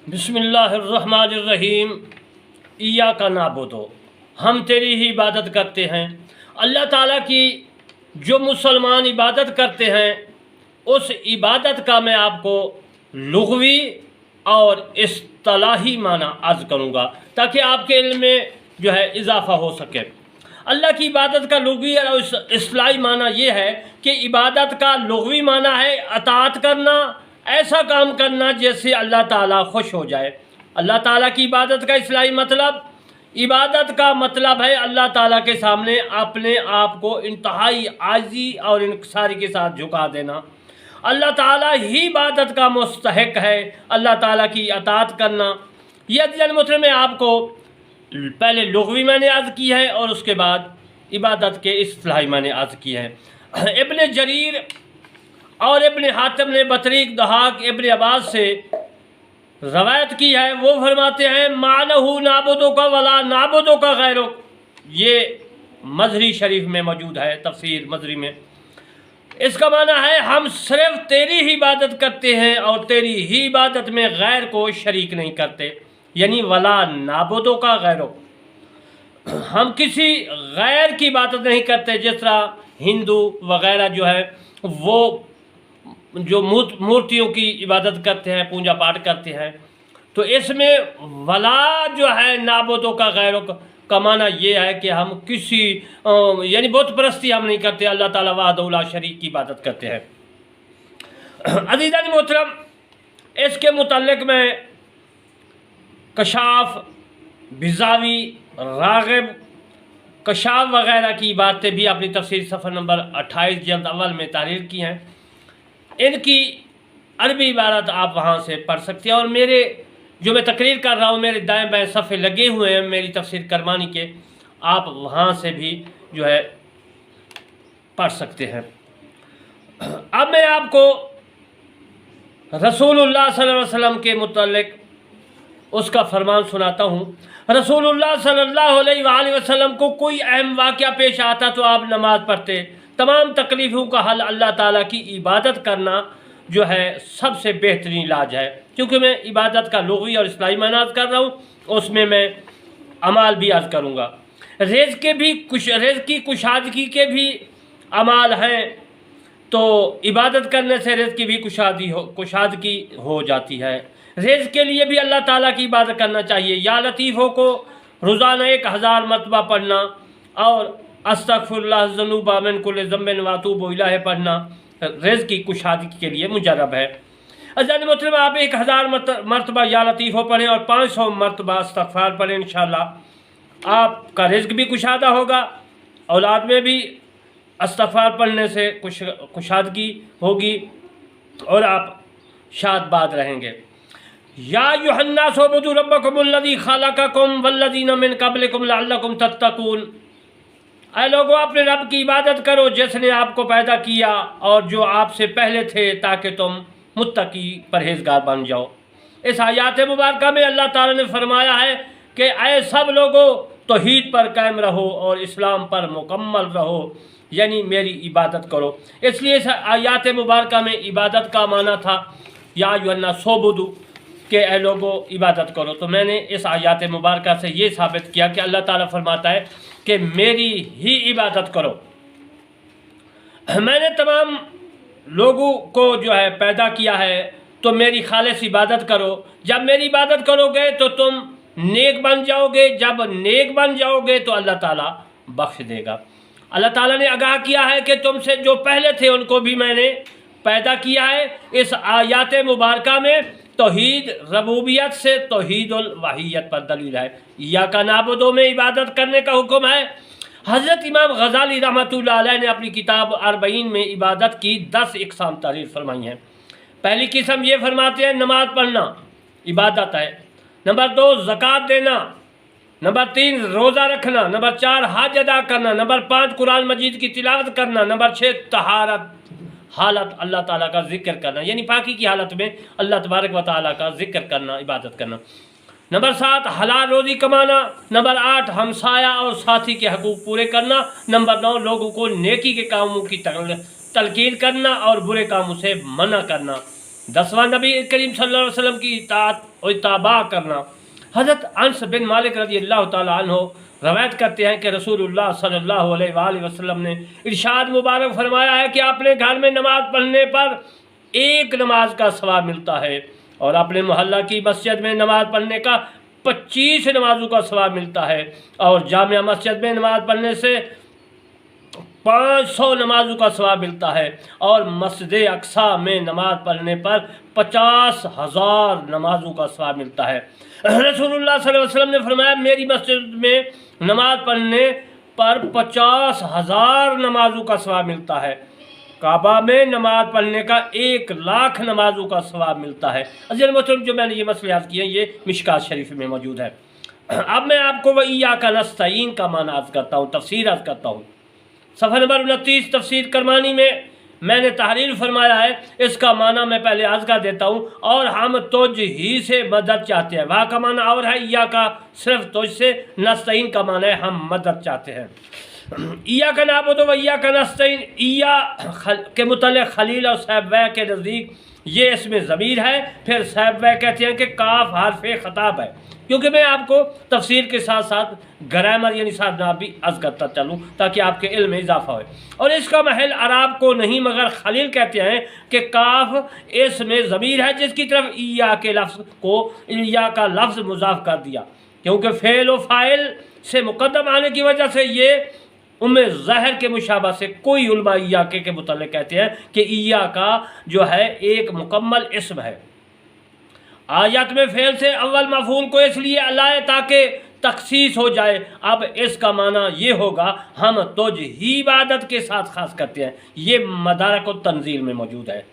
बिस्मिल्लाहिर्रहमानिर्रहीम। इय्याका नअबुदु, हम तेरी ही इबादत करते हैं। अल्लाह ताला की जो मुसलमान इबादत करते हैं उस इबादत का मैं आपको लुग़वी और इस्तिलाही माना अर्ज़ करूँगा ताकि आपके इल्म में जो है इजाफ़ा हो सके। अल्लाह की इबादत का लुग़वी और इस्तिलाही माना ये है कि इबादत का लुग़वी माना है अताअत करना, ऐसा काम करना जैसे अल्लाह ताला खुश हो जाए। अल्लाह ताला की इबादत का इस्तिलाही मतलब, इबादत का मतलब है अल्लाह ताला के सामने अपने आप को इंतहाई आजी और इंकिसारी के साथ झुका देना। अल्लाह ताला ही इबादत का मुस्तहिक है, अल्लाह ताला की अताअत करना। ये अज़ीज़ मुहतरम में आपको पहले लुग़वी मैंने अर्ज़ की है और उसके बाद इबादत के इस्तिलाही मैंने अर्ज़ की है। इब्न जरीर और इब्न हातिम ने बतरीक दहाक इब्न अब्बास से रवायत की है। वो फरमाते हैं मानहु नाबुदु का वला नाबुदु का गैरुक। ये मज़हरी शरीफ में मौजूद है, तफसीर मज़हरी में। इसका माना है हम सिर्फ तेरी ही इबादत करते हैं और तेरी ही इबादत में गैर को शरीक नहीं करते, यानी वला नाबुदु का गैरुक। हम किसी गैर की इबादत नहीं करते, जिस तरह हिंदू वगैरह जो है वो जो मूर्तियों की इबादत करते हैं, पूजा पाठ करते हैं। तो इसमें वला जो है नाबुदु का गैरुक का माना ये है कि हम किसी यानी बुत परस्ती हम नहीं करते, अल्लाह ताला वहदहु ला शरीक की इबादत करते हैं। अज़ीज़ान मोहतरम, इसके मुतल्लिक़ में कशाफ, बिज़ावी, राग़िब, कशाफ वगैरह की बातें भी अपनी तफसीर सफ़र नंबर 28 जल्द अव्वल में तहरीर की हैं। इनकी अरबी इबारत आप वहाँ से पढ़ सकते हैं और मेरे जो मैं तकरीर कर रहा हूँ मेरे दाएं बाएं सफ़े लगे हुए हैं मेरी तफसीर करमानी के, आप वहाँ से भी जो है पढ़ सकते हैं। अब मैं आपको रसूलुल्लाह सल्लल्लाहु अलैहि वसल्लम के मुतल्लिक़ उसका फरमान सुनाता हूँ। रसूलुल्लाह सल्लल्लाहु अलैहि वसल्लम को कोई अहम वाक़या पेश आता तो आप नमाज़ पढ़ते। तमाम तकलीफ़ों का हल अल्लाह ताला की इबादत करना जो है सबसे बेहतरीन इलाज है। क्योंकि मैं इबादत का लुग़वी और इस्तिलाही माना अर्ज़ कर रहा हूँ, उसमें मैं अमाल भी अर्ज़ करूँगा। रिज़्क़ के भी रिज़्क़ की कुशादगी के भी अमाल हैं, तो इबादत करने से रिज़्क़ की भी कुशादगी हो जाती है। रिज़्क़ के लिए भी अल्लाह ताला की इबादत करना चाहिए। या लतीफ़ों को रोज़ाना 1000 मरतबा पढ़ना और अस्तग़फ़िरुल्लाह ज़ुनूबा मिन कुल्लि ज़ंबिन व अतूबु इलैहि पढ़ना रिज़्क़ की कुशादगी के लिए मुजर्रब है। अज़ीज़ान मोहतरम, आप 1000 मरतबा या लतीफ़ो पढ़ें और 500 मरतबा इस्तग़फ़ार पढ़ें, इंशाअल्लाह आपका रिज़्क़ भी कुशादा होगा, औलाद में भी इस्तग़फ़ार पढ़ने से कुशादगी होगी और आप शादबाद रहेंगे। या अय्युहन्नास उ'बुदू रब्बकुमुल्लज़ी ख़लक़कुम वल्लज़ीना मिन क़ब्लिकुम लअल्लकुम तत्तक़ून। ऐ लोगों, अपने रब की इबादत करो जिसने आपको पैदा किया और जो आपसे पहले थे, ताकि तुम मुत्तकी परहेज़गार बन जाओ। इस आयत मुबारका में अल्लाह ताला ने फरमाया है कि ऐ सब लोगों, तौहीद पर कायम रहो और इस्लाम पर मुकम्मल रहो, यानी मेरी इबादत करो। इसलिए इस आयत मुबारका में इबादत का माना था या अय्युहन्नास उ'बुदू कि ऐ लोगों इबादत करो। तो मैंने इस आयत मुबारका से ये साबित किया कि अल्लाह ताला फरमाता है कि मेरी ही इबादत करो। मैंने तमाम लोगों को जो है पैदा किया है, तो मेरी खालिस इबादत करो। जब मेरी इबादत करोगे तो तुम नेक बन जाओगे, जब नेक बन जाओगे तो अल्लाह ताला बख्श देगा। अल्लाह ताला ने आगाह किया है कि तुमसे जो पहले थे उनको भी मैंने पैदा किया है। इस आयत मुबारका में तौहीद रबूबियत से तौहीदुल वाहियत पर दलील है। इय्याका नअबुदु में इबादत करने का हुक्म है। हज़रत इमाम गज़ाली रहमतुल्लाह अलैह ने अपनी किताब 40 में इबादत की 10 इक़साम तहरीर फरमाई हैं। पहली किस्म ये फरमाते हैं नमाज पढ़ना इबादत है। नंबर 2 ज़कात देना। नंबर 3 रोज़ा रखना। नंबर 4 हज अदा करना। नंबर 5 कुरान मजीद की तिलावत करना। नंबर 6 तहारत, हालत अल्लाह ताला का ज़िक्र करना, यानी पाकी की हालत में अल्लाह तबारक व तआला का ज़िक्र करना, इबादत करना। नंबर 7 हलाल रोज़ी कमाना। नंबर 8 हमसाया और साथी के हकूक़ पूरे करना। नंबर 9 लोगों को नेकी के कामों की तलकीन करना और बुरे कामों से मना करना। 10वां नबी करीम सल्लल्लाहु अलैहि वसल्लम की इताअत और इत्तबा करना। हज़रत अनस बिन मालिक रज़ी अल्लाह तआला अन्हु रवायत करते हैं कि रसूलुल्लाह सल्लल्लाहु अलैहि वसल्लम ने इरशाद मुबारक फरमाया है कि अपने घर में नमाज पढ़ने पर एक नमाज का सवाब मिलता है और अपने मोहल्ला की मस्जिद में नमाज पढ़ने का 25 नमाजों का सवाब मिलता है और जामिया मस्जिद में नमाज पढ़ने से 500 नमाजों का सवाब मिलता है और मस्जिद अक्सा में नमाज पढ़ने पर 50,000 नमाजों का सवाब मिलता है। रसूलुल्लाह सल्लल्लाहु अलैहि वसल्लम ने फरमाया मेरी मस्जिद में नमाज पढ़ने पर 50,000 नमाजों का सवाब मिलता है। काबा में नमाज पढ़ने का 1,00,000 नमाजों का सवाब मिलता है। अज़ीज़ मोहतरम, जो मैंने ये मसले याद किए हैं ये मिशकात शरीफ में मौजूद है। अब मैं आपको व इय्याका नस्तईन का माना अर्ज़ करता हूँ, तफसीर अर्ज़ करता हूँ। सफ़ा नंबर 29 तफसीर करमानी में मैंने तहरीर फरमाया है, इसका माना मैं पहले अर्ज़ कर देता हूँ। और हम तुझ ही से मदद चाहते हैं, वहाँ का माना और है इय्याका सिर्फ तुझ से, नस्तईन का माना है हम मदद चाहते हैं। इय्याका नअबुदु व इय्याका नस्तईन, इय्या के मुतल्लिक़ खलील और सैबवै के नज़दीक ये इसमें ज़मीर है। फिर सैबवै कहते हैं कि काफ हर्फ़ ख़िताब है, क्योंकि मैं आपको तफसीर के साथ साथ ग्रामर यानी साधनाब भी अर्ज़ करता चलूँ ताकि आपके इल्म में इजाफा हो। और इसका महल अराब को नहीं मगर खलील कहते हैं कि काफ इसमें ज़मीर है जिसकी तरफ इय्या के लफ्ज़ को इय्या का लफ्ज़ मुज़ाफ कर दिया, क्योंकि फ़ेल व फ़ाइल से मुक़द्दम आने की वजह से ये उम्मे ज़हर के मुशाबा से कोई उलमा इय्याके के मुतल्लिक़ कहते हैं कि इय्या का जो है एक मुकम्मल इस्म है। आयत में फ़ेल से अव्वल मफ़ूल को इसलिए लाए ताकि तख़सीस हो जाए। अब इसका माना ये होगा हम तुझ ही इबादत के साथ ख़ास करते हैं। ये मदारक तंजील में मौजूद है।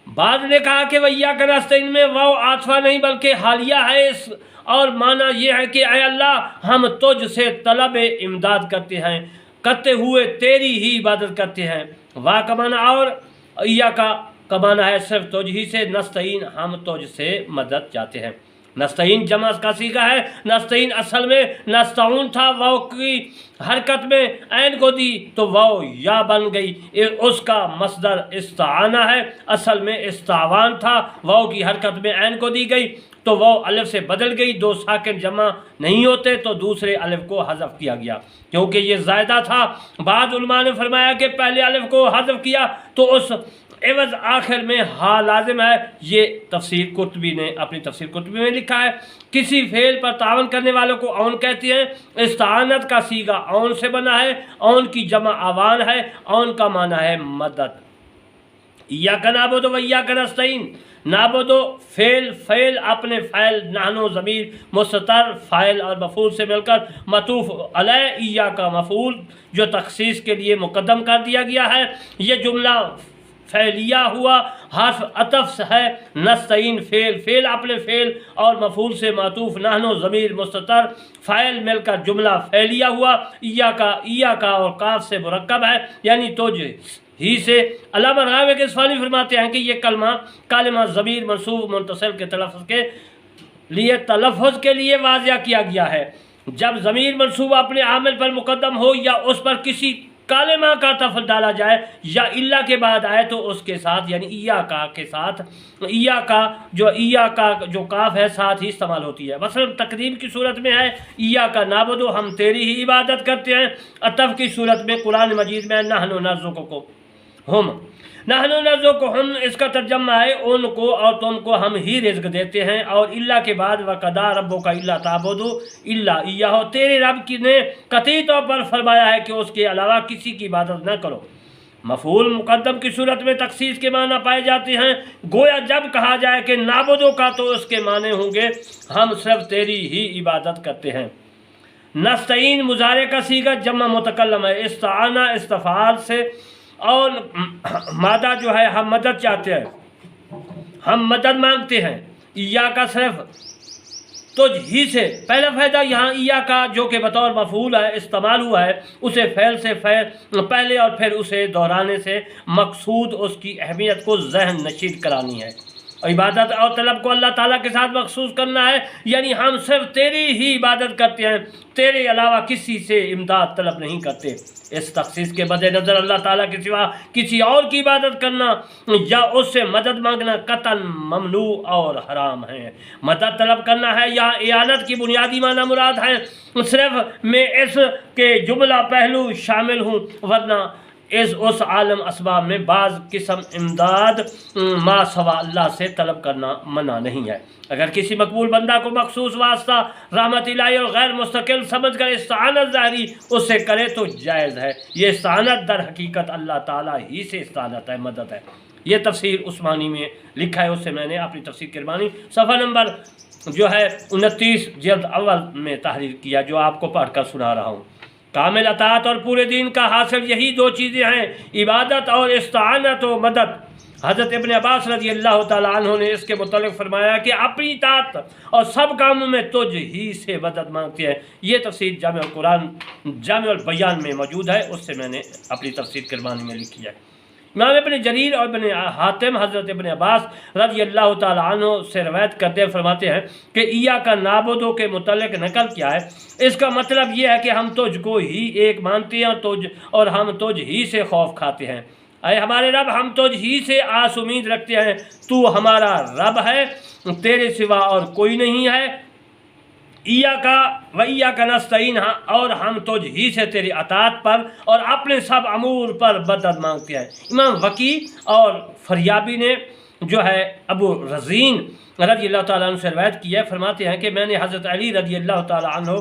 बाद ने कहा कि वइय्याका नस्तईन में वाव आतफा नहीं बल्कि हालिया है, इस और माना ये है कि ऐ अल्लाह हम तुझ से तलब इमदाद करते हुए तेरी ही इबादत करते हैं। वाह का माना और इय्याका का माना है सिर्फ तुझ ही से, नस्तईन हम तुझ से मदद चाहते हैं। नस्तईन जमा का सीगा है। नस्तईन असल में नस्तऊन था, वाव की हरकत में ऐन को दी तो वाव या बन गई। उसका मसदर इस्ताना है, असल में इस्तावान था, वाव की हरकत में ऐन को दी गई तो वाव अलिफ से बदल गई। दो साकिन जमा नहीं होते तो दूसरे अलिफ को हज़फ किया गया क्योंकि ये ज़ायदा था। बाद उलमा ने फरमाया कि पहले अलिफ को हज़फ किया तो उस एवज़ आखिर में हा लाजिम है। ये तफसीर कुर्तुबी ने अपनी तफसीर कुर्तुबी में लिखा है। किसी फेल पर तावन करने वालों को औन कहते हैं। इस्तानत का सीगा औन से बना है, औन की जमा आवान है, औन का माना है मदद। इय्याका नअबुदु व इय्याका नस्तईन, नाबुदो फेल फ़ैल अपने फ़ैल, नाहनु ज़मीर मुस्तर फ़ाइल और मफ़ूल से मिलकर मतूफ़ अलैह इय्याका मफ़ूल जो तख़सीस के लिए मुक़द्दम कर दिया गया है। ये जुमला फ़ैलिया हुआ, हर्फ अतफ़ है। नस्तईन फ़ेल, फ़ेल अपने फ़ेल और मफ़ूल से मातूफ़, नाहनु ज़मीर मुस्तर फ़ाइल मिलकर जुमला फ़ैलिया हुआ। इय्याका और काफ से मुरक्कब है यानी तुझ ही से। अल्लामा राग़िब के इस्फ़ानी फरमाते हैं कि ये कलमा ज़मीर मंसूब मुंतसिल के तलफ़्फ़ुज़ के लिए वाज़िया किया गया है। जब ज़मीर मंसूब अपने आमिल पर मुक़द्दम हो या उस पर किसी कालिमा का तफ़ल डाला जाए या इल्ला के बाद आए तो उसके साथ यानी इय्याका के साथ इय्याका जो काफ है साथ ही इस्तेमाल होती है। मसलन तकदीम की सूरत में है इय्याका नअबुदु हम तेरी ही इबादत करते हैं। अतफ़ की सूरत में कुरान मजीद में नहनु नर्ज़ुकुहुम इसका तर्जमा है उनको और तुमको हम ही रिज़्क़ देते हैं। और इल्ला के बाद वक़दा रब्बुका इल्ला ताबुदु इल्ला इय्याहु, तेरे रब की ने कतई तौर पर फरमाया है कि उसके अलावा किसी की इबादत न करो। मफ़ूल मुक़द्दम की सूरत में तख़सीस के माना पाए जाते हैं। गोया जब कहा जाए कि नाबुदु का तो उसके माने होंगे हम सिर्फ तेरी ही इबादत करते हैं। नस्तईन मुज़ारे का सीगा जमा मुतकल्लम है, इस्ताना इस्तफ़ाल से और मादा जो है हम मदद चाहते हैं, हम मदद मांगते हैं। इय्याका सिर्फ तुझ ही से, पहला फ़ायदा यहाँ इय्याका जो कि बतौर मफ़ूल है इस्तेमाल हुआ है उसे फ़ैल से पहले और फिर उसे दोहराने से मकसूद उसकी अहमियत को ज़हन नशीद करानी है। عبادت اور طلب کو اللہ تعالیٰ کے ساتھ مخصوص کرنا ہے، یعنی ہم صرف تیری ہی عبادت کرتے ہیں، تیرے علاوہ کسی سے امداد طلب نہیں کرتے۔ اس تخصیص کے بدِ نظر اللہ تعالیٰ کے سوا کسی اور کی عبادت کرنا یا اس سے مدد مانگنا قطعاً ممنوع اور حرام ہے۔ مدد طلب کرنا ہے یا اعانت کی بنیادی معنی مراد ہے، صرف میں اس کے جملہ پہلو شامل ہوں، ورنہ اس عالم اسباب میں بعض قسم امداد ما سوا اللہ سے طلب کرنا منع نہیں ہے۔ اگر کسی مقبول بندہ کو مخصوص واسطہ رحمت الہی اور غیر مستقل سمجھ کر استعانت ظاہری اس سے کرے تو جائز ہے۔ یہ استعانت در حقیقت اللہ تعالیٰ ہی سے استعانت ہے، مدد ہے۔ یہ تفسیر عثمانی میں لکھا ہے، اس سے میں نے اپنی تفسیر کرمانی صفحہ نمبر جو ہے 29 جلد اول میں تحریر کیا، جو آپ کو پڑھ کر سنا رہا ہوں۔ کامل اطاعت اور پورے دین کا حاصل یہی دو چیزیں ہیں، عبادت اور استعانت و مدد۔ حضرت ابن عباس رضی اللہ تعالیٰ عنہ نے اس کے متعلق فرمایا کہ اپنی اطاعت اور سب کاموں میں تجھ ہی سے مدد مانگتی ہے۔ یہ تفسیر جامع القرآن جامع البیان میں موجود ہے، اس سے میں نے اپنی تفسیر کرمانی میں لکھی ہے۔ امام ابن جریر اور ابن حاتم حضرت ابن عباس رضی اللہ تعالیٰ عنہ سے روایت کرتے فرماتے ہیں کہ ایاک نعبد کے متعلق نقل کیا ہے، اس کا مطلب یہ ہے کہ ہم تجھ کو ہی ایک مانتے ہیں اور ہم تجھ ہی سے خوف کھاتے ہیں۔ اے ہمارے رب، ہم تجھ ہی سے آس امید رکھتے ہیں، تو ہمارا رب ہے، تیرے سوا اور کوئی نہیں ہے۔ ایاک و ایاک نستعین، اور ہم تجھ ہی سے تیری اطاعت پر اور اپنے سب امور پر مدد مانگتے ہیں۔ امام وقی اور فریابی نے جو ہے ابو رزین رضی اللہ تعالیٰ عنہ سے روایت کی ہے، فرماتے ہیں کہ میں نے حضرت علی رضی اللہ تعالیٰ عنہ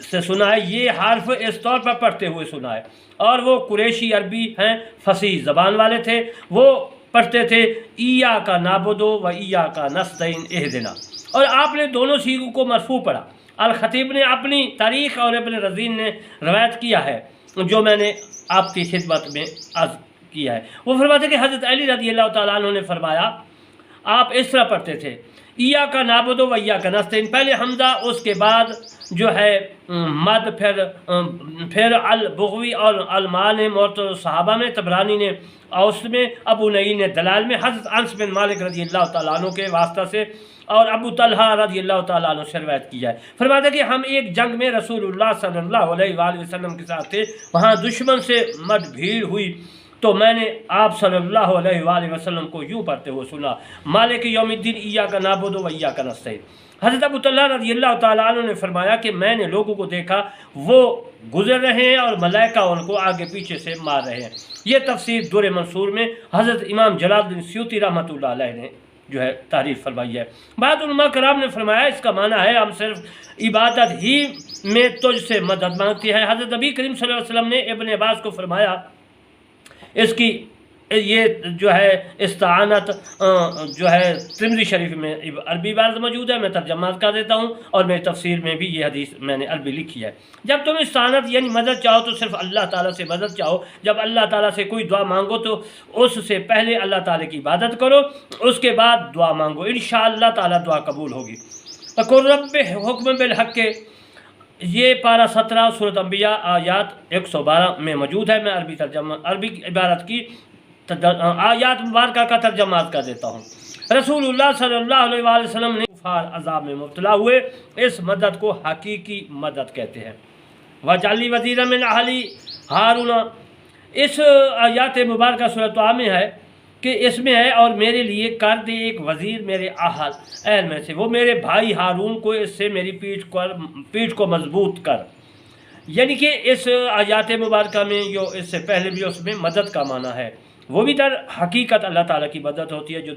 سے سنا ہے، یہ حرف اس طور پر پڑھتے ہوئے سنا ہے، اور وہ قریشی عربی ہیں، فصیح زبان والے تھے۔ وہ پڑھتے تھے ایاک نعبد و ایاک نستعین اہدنا، اور آپ نے دونوں سیغوں کو مرفوع پڑھا۔ الخطیب نے اپنی تاریخ اور ابن رزین نے روایت کیا ہے، جو میں نے آپ کی خدمت میں عرض کیا ہے۔ وہ فرماتے کہ حضرت علی رضی اللہ تعالیٰ عنہ نے فرمایا، آپ اس طرح پڑھتے تھے ایاک نعبد و ایاک نستعین، پہلے حمزہ، اس کے بعد جو ہے مد، پھر البغوی اور المعانی معتبر صحابہ میں، طبرانی نے اوسط میں، ابو نعیم نے دلائل میں، حضرت انس بن مالک رضی اللہ تعالیٰ عنہ کے واسطہ سے اور ابو طلحہ رضی اللہ تعالیٰ عنہ سے روایت کی ہے۔ فرماتا کہ ہم ایک جنگ میں رسول اللہ صلی اللہ علیہ وآلہ وسلم کے ساتھ تھے، وہاں دشمن سے مد بھیڑ ہوئی تو میں نے آپ صلی اللہ علیہ وآلہ وسلم کو یوں پڑھتے ہوئے سنا، مالک یوم الدین ایاک نعبد و ایاک نستعین۔ حضرت ابو طلحہ رضی اللہ تعالیٰ عنہ نے فرمایا کہ میں نے لوگوں کو دیکھا، وہ گزر رہے ہیں اور ملائکہ ان کو آگے پیچھے سے مار رہے ہیں۔ یہ تفسیر در منصور میں حضرت امام جلال الدین سیوطی رحمۃ اللہ علیہ نے جو ہے تعریف فرمائی ہے۔ بعض علماء کرام نے فرمایا اس کا معنی ہے ہم صرف عبادت ہی میں تجھ سے مدد مانگتی ہے۔ حضرت نبی کریم صلی اللہ علیہ وسلم نے ابن عباس کو فرمایا، اس کی یہ جو ہے استعانت جو ہے ترمذی شریف میں عربی عبارت موجود ہے، میں ترجمہ کر دیتا ہوں، اور میری تفسیر میں بھی یہ حدیث میں نے عربی لکھی ہے۔ جب تم استعانت یعنی مدد چاہو تو صرف اللہ تعالیٰ سے مدد چاہو۔ جب اللہ تعالیٰ سے کوئی دعا مانگو تو اس سے پہلے اللہ تعالیٰ کی عبادت کرو، اس کے بعد دعا مانگو، انشاءاللہ تعالیٰ دعا قبول ہوگی۔ وَقُلْ رَبِّ حُکْمًا بِالْحَقِّ، یہ پارہ 17 سورۃ انبیاء آیات 112 میں موجود ہے۔ میں عربی عبارت کی آیات مبارکہ کا ترجمہ کر دیتا ہوں۔ رسول اللہ صلی اللہ علیہ وآلہ وسلم نے کفار عذاب میں مبتلا ہوئے، اس مدد کو حقیقی مدد کہتے ہیں۔ وَجَعَلْنِی وَزِیرًا مِنْ أَہْلِی ہارون، اس آیات مبارکہ سورۃ طٰہٰ میں ہے کہ اس میں ہے اور میرے لیے کر دے ایک وزیر میرے اہل میں سے، وہ میرے بھائی ہارون کو، اس سے میری پیٹھ کو مضبوط کر۔ یعنی کہ اس آیات مبارکہ میں جو اس سے پہلے بھی اس میں مدد کا معنی ہے، وہ بھی در حقیقت اللہ تعالیٰ کی مدد ہوتی ہے جو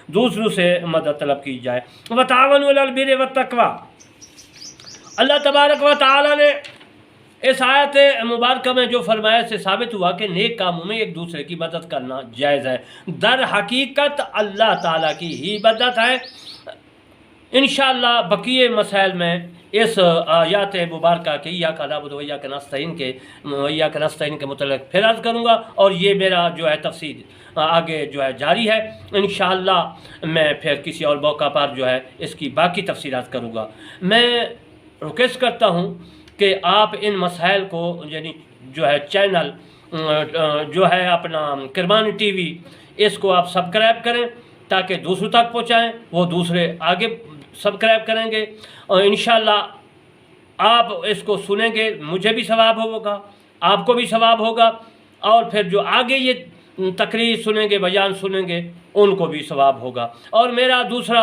دوسروں سے مدد طلب کی جائے۔ وَتَعَاوَنُوا عَلَى الْبِرِّ وَالتَّقْوَىٰ، اللہ تبارک و تعالیٰ نے اس آیت مبارکہ میں جو فرمایا سے ثابت ہوا کہ نیک کاموں میں ایک دوسرے کی مدد کرنا جائز ہے۔ در حقیقت اللہ تعالیٰ کی ہی مدد ہے۔ انشاءاللہ بقیہ مسائل میں اس آیات مبارکہ کے ایاک نعبد و ایاک نستعین کے متعلق پھر عرض کروں گا، اور یہ میرا جو ہے تفسیر آگے جو ہے جاری ہے۔ انشاءاللہ میں پھر کسی اور موقع پر جو ہے اس کی باقی تفصیلات کروں گا۔ میں ریکویسٹ کرتا ہوں کہ آپ ان مسائل کو یعنی جو ہے چینل جو ہے اپنا کرمانی ٹی وی، اس کو آپ سبسکرائب کریں تاکہ دوسروں تک پہنچائیں، وہ دوسرے آگے سبسکرائب کریں گے، اور انشاءاللہ آپ اس کو سنیں گے، مجھے بھی ثواب ہوگا، آپ کو بھی ثواب ہوگا، اور پھر جو آگے یہ تقریر سنیں گے، بیان سنیں گے، ان کو بھی ثواب ہوگا۔ اور میرا دوسرا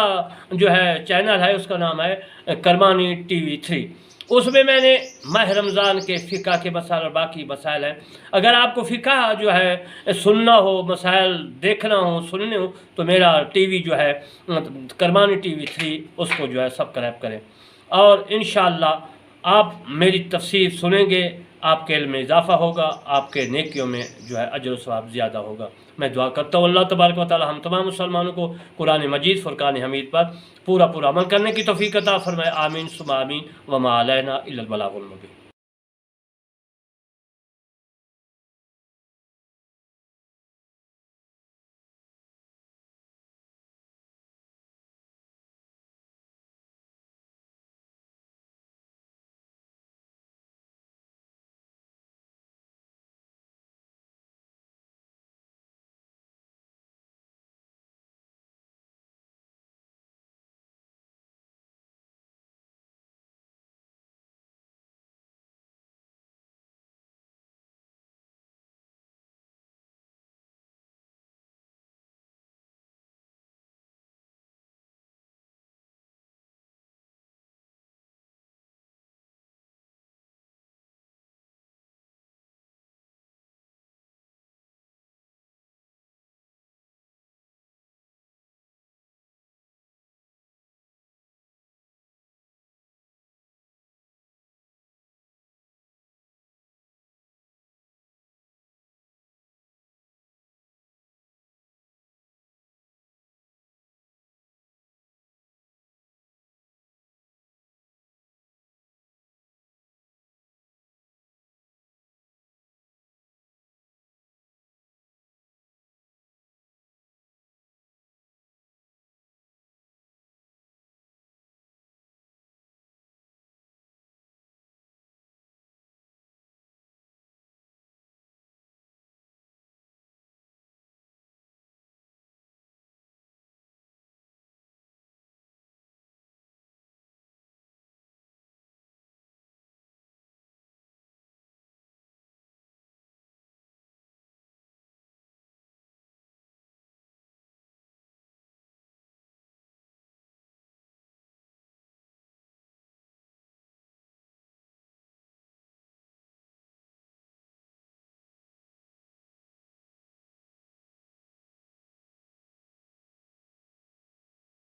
جو ہے چینل ہے، اس کا نام ہے کرمانی ٹی وی 3، اس میں نے ماہ رمضان کے فقہ کے مسائل اور باقی مسائل ہیں۔ اگر آپ کو فقہ جو ہے سننا ہو، مسائل دیکھنا ہو، سننے ہو، تو میرا ٹی وی جو ہے کرمانی ٹی وی 3، اس کو جو ہے سبسکرائب کریں، اور انشاءاللہ آپ میری تفسیر سنیں گے، آپ کے علم میں اضافہ ہوگا، آپ کے نیکیوں میں جو ہے اجر و ثواب زیادہ ہوگا۔ میں دعا کرتا ہوں اللہ تبارک و تعالی ہم تمام مسلمانوں کو قرآن مجید فرقان حمید پر پورا عمل کرنے کی توفیق عطا فرمائے، آمین ثم آمین، وما علینا الا البلاغ المبین۔